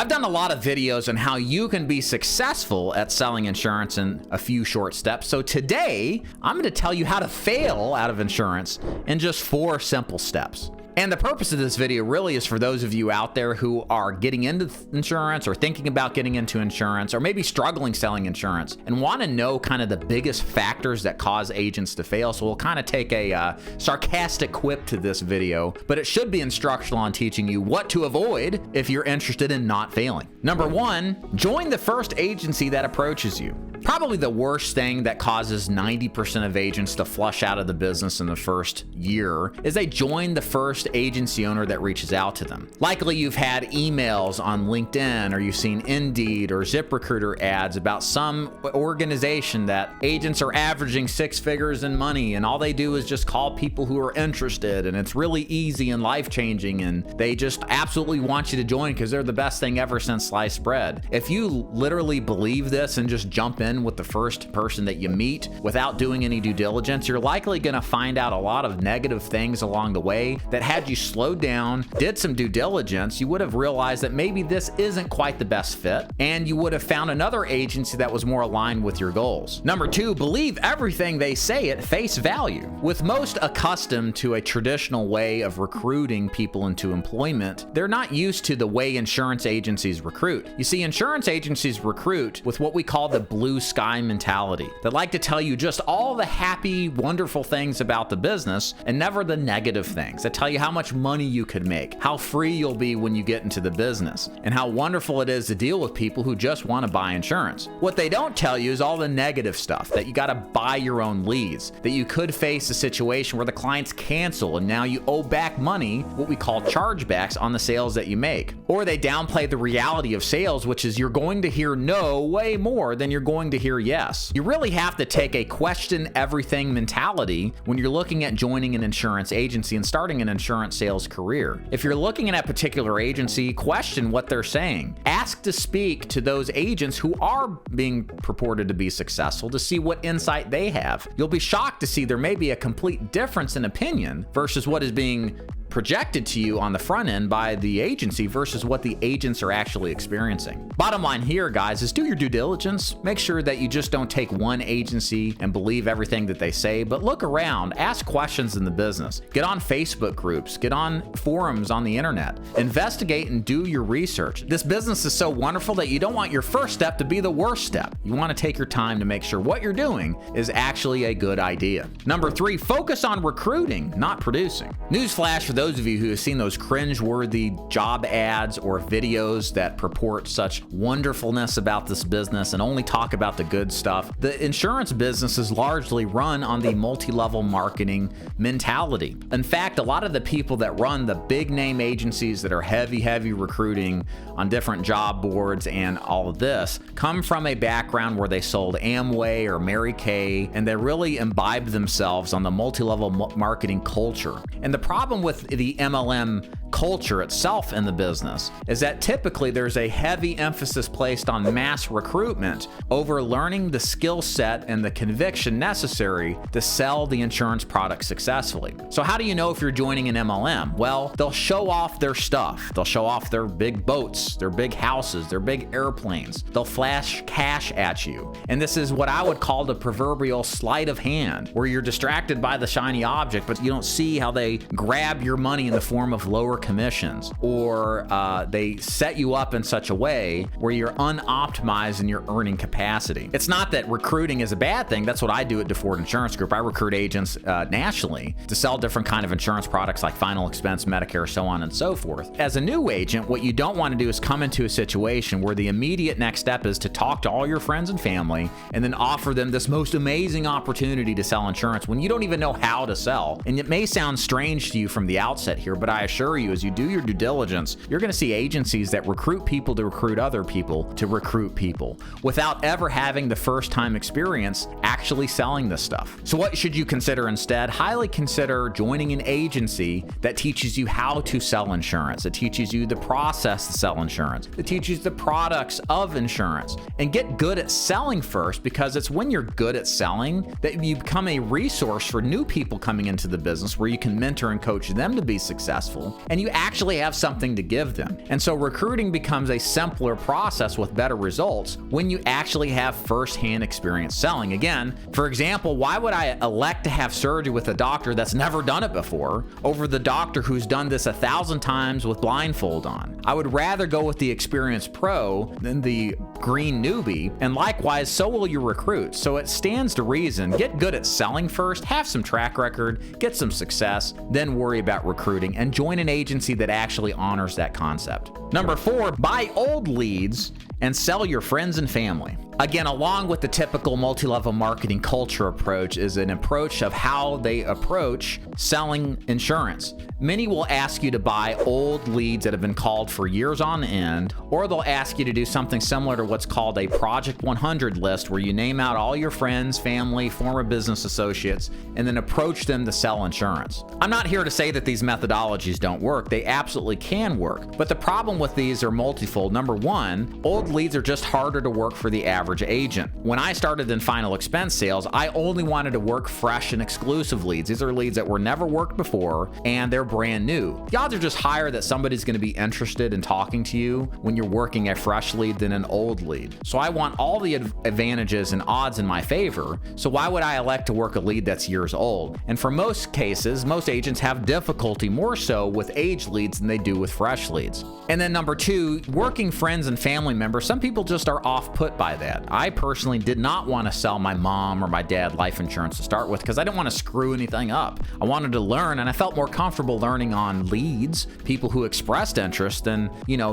I've done a lot of videos on how you can be successful at selling insurance in a few short steps. So today, I'm going to tell you how to fail out of insurance in just 4 simple steps. And the purpose of this video really is for those of you out there who are getting into insurance or thinking about getting into insurance or maybe struggling selling insurance and want to know kind of the biggest factors that cause agents to fail. So we'll kind of take a sarcastic quip to this video, but it should be instructional on teaching you what to avoid if you're interested in not failing. Number 1, join the first agency that approaches you. Probably the worst thing that causes 90% of agents to flush out of the business in the first year is they join the first agency owner that reaches out to them. Likely you've had emails on LinkedIn or you've seen Indeed or ZipRecruiter ads about some organization that agents are averaging 6 figures in money and all they do is just call people who are interested and it's really easy and life-changing and they just absolutely want you to join because they're the best thing ever since sliced bread. If you literally believe this and just jump in with the first person that you meet without doing any due diligence, you're likely going to find out a lot of negative things along the way that had you slowed down, did some due diligence, you would have realized that maybe this isn't quite the best fit and you would have found another agency that was more aligned with your goals. Number 2, believe everything they say at face value. With most accustomed to a traditional way of recruiting people into employment, they're not used to the way insurance agencies recruit. You see, insurance agencies recruit with what we call the blue sky mentality. They like to tell you just all the happy, wonderful things about the business and never the negative things. They tell you how much money you could make, how free you'll be when you get into the business, and how wonderful it is to deal with people who just want to buy insurance. What they don't tell you is all the negative stuff, that you got to buy your own leads, that you could face a situation where the clients cancel and now you owe back money, what we call chargebacks on the sales that you make. Or they downplay the reality of sales, which is you're going to hear no way more than you're going to hear yes. You really have to take a question everything mentality when you're looking at joining an insurance agency and starting an insurance sales career. If you're looking at a particular agency, question what they're saying. Ask to speak to those agents who are being purported to be successful to see what insight they have. You'll be shocked to see there may be a complete difference in opinion versus what is being projected to you on the front end by the agency versus what the agents are actually experiencing. Bottom line here, guys, is do your due diligence. Make sure that you just don't take one agency and believe everything that they say, but look around, ask questions in the business. Get on Facebook groups, get on forums on the internet, investigate and do your research. This business is so wonderful that you don't want your first step to be the worst step. You want to take your time to make sure what you're doing is actually a good idea. Number 3, focus on recruiting, not producing. Newsflash for those of you who have seen those cringe-worthy job ads or videos that purport such wonderfulness about this business and only talk about the good stuff, the insurance business is largely run on the multi-level marketing mentality. In fact, a lot of the people that run the big name agencies that are heavy recruiting on different job boards and all of this come from a background where they sold Amway or Mary Kay, and they really imbibed themselves on the multi-level marketing culture. And the problem with the MLM culture itself in the business is that typically there's a heavy emphasis placed on mass recruitment over learning the skill set and the conviction necessary to sell the insurance product successfully. So how do you know if you're joining an MLM? Well, they'll show off their stuff. They'll show off their big boats, their big houses, their big airplanes. They'll flash cash at you. And this is what I would call the proverbial sleight of hand, where you're distracted by the shiny object, but you don't see how they grab your money in the form of lower commissions, or they set you up in such a way where you're unoptimized in your earning capacity. It's not that recruiting is a bad thing. That's what I do at DeFord Insurance Group. I recruit agents nationally to sell different kind of insurance products like final expense, Medicare, so on and so forth. As a new agent, what you don't want to do is come into a situation where the immediate next step is to talk to all your friends and family and then offer them this most amazing opportunity to sell insurance when you don't even know how to sell. And it may sound strange to you from the outset here, but I assure you, as you do your due diligence, you're going to see agencies that recruit people to recruit other people to recruit people without ever having the first time experience actually selling this stuff. So what should you consider instead? Highly consider joining an agency that teaches you how to sell insurance. It teaches you the process to sell insurance. It teaches the products of insurance. And get good at selling first, because it's when you're good at selling that you become a resource for new people coming into the business where you can mentor and coach them to be successful. And and you actually have something to give them. And so recruiting becomes a simpler process with better results when you actually have firsthand experience selling. Again, for example, why would I elect to have surgery with a doctor that's never done it before over the doctor who's done this 1,000 times with blindfold on? I would rather go with the experienced pro than the green newbie, and likewise, so will your recruits. So it stands to reason, get good at selling first, have some track record, get some success, then worry about recruiting and join an agency that actually honors that concept. Number 4, buy old leads and sell your friends and family. Again, along with the typical multi-level marketing culture approach is an approach of how they approach selling insurance. Many will ask you to buy old leads that have been called for years on end, or they'll ask you to do something similar to what's called a Project 100 list, where you name out all your friends, family, former business associates, and then approach them to sell insurance. I'm not here to say that these methodologies don't work. They absolutely can work, but the problem with these are multifold. Number 1, old leads are just harder to work for the average agent. When I started in final expense sales, I only wanted to work fresh and exclusive leads. These are leads that were never worked before and they're brand new. The odds are just higher that somebody's going to be interested in talking to you when you're working a fresh lead than an old lead. So I want all the advantages and odds in my favor. So why would I elect to work a lead that's years old? And for most cases, most agents have difficulty more so with aged leads than they do with fresh leads. And then number 2, working friends and family members. Some people just are off put by that. I personally did not want to sell my mom or my dad life insurance to start with because I didn't want to screw anything up. I wanted to learn, and I felt more comfortable learning on leads, people who expressed interest, than,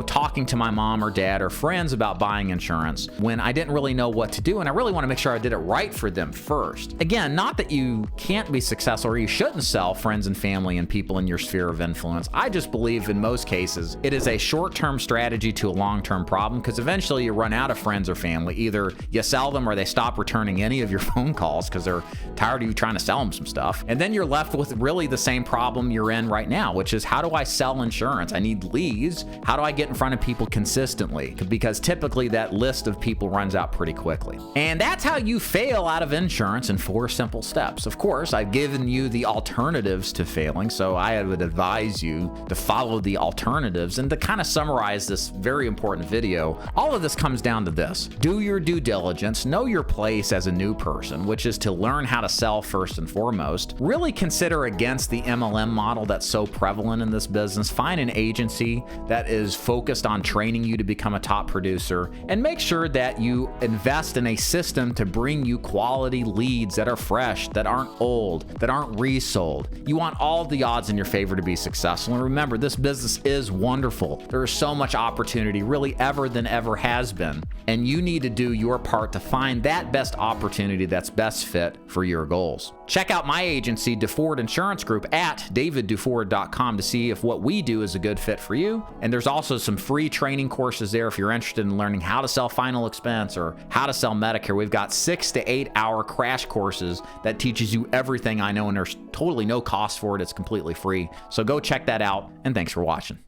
talking to my mom or dad or friends about buying insurance when I didn't really know what to do, and I really want to make sure I did it right for them first. Again, not that you can't be successful or you shouldn't sell friends and family and people in your sphere of influence. I just believe in most cases it is a short-term strategy to a long-term problem, because eventually you run out of friends or family. Either you sell them or they stop returning any of your phone calls because they're tired of you trying to sell them some stuff. And then you're left with really the same problem you're in right now, which is, how do I sell insurance? I need leads. How do I get in front of people consistently? Because typically that list of people runs out pretty quickly. And that's how you fail out of insurance in 4 simple steps. Of course, I've given you the alternatives to failing, so I would advise you to follow the alternatives. And to kind of summarize this very important video, all of this comes down to this: do your due diligence, know your place as a new person, which is to learn how to sell first and foremost. Really consider against the MLM model that's so prevalent in this business. Find an agency that is focused on training you to become a top producer, and make sure that you invest in a system to bring you quality leads that are fresh, that aren't old, that aren't resold. You want all the odds in your favor to be successful. And remember, this business is wonderful. There is so much opportunity, really ever than ever has been. And you need to do your part to find that best opportunity that's best fit for your goals. Check out my agency, DeFord Insurance Group, at davidduford.com to see if what we do is a good fit for you. And there's also some free training courses there if you're interested in learning how to sell final expense or how to sell Medicare. We've got 6 to 8 hour crash courses that teaches you everything I know, and there's totally no cost for it. It's completely free. So go check that out, and thanks for watching.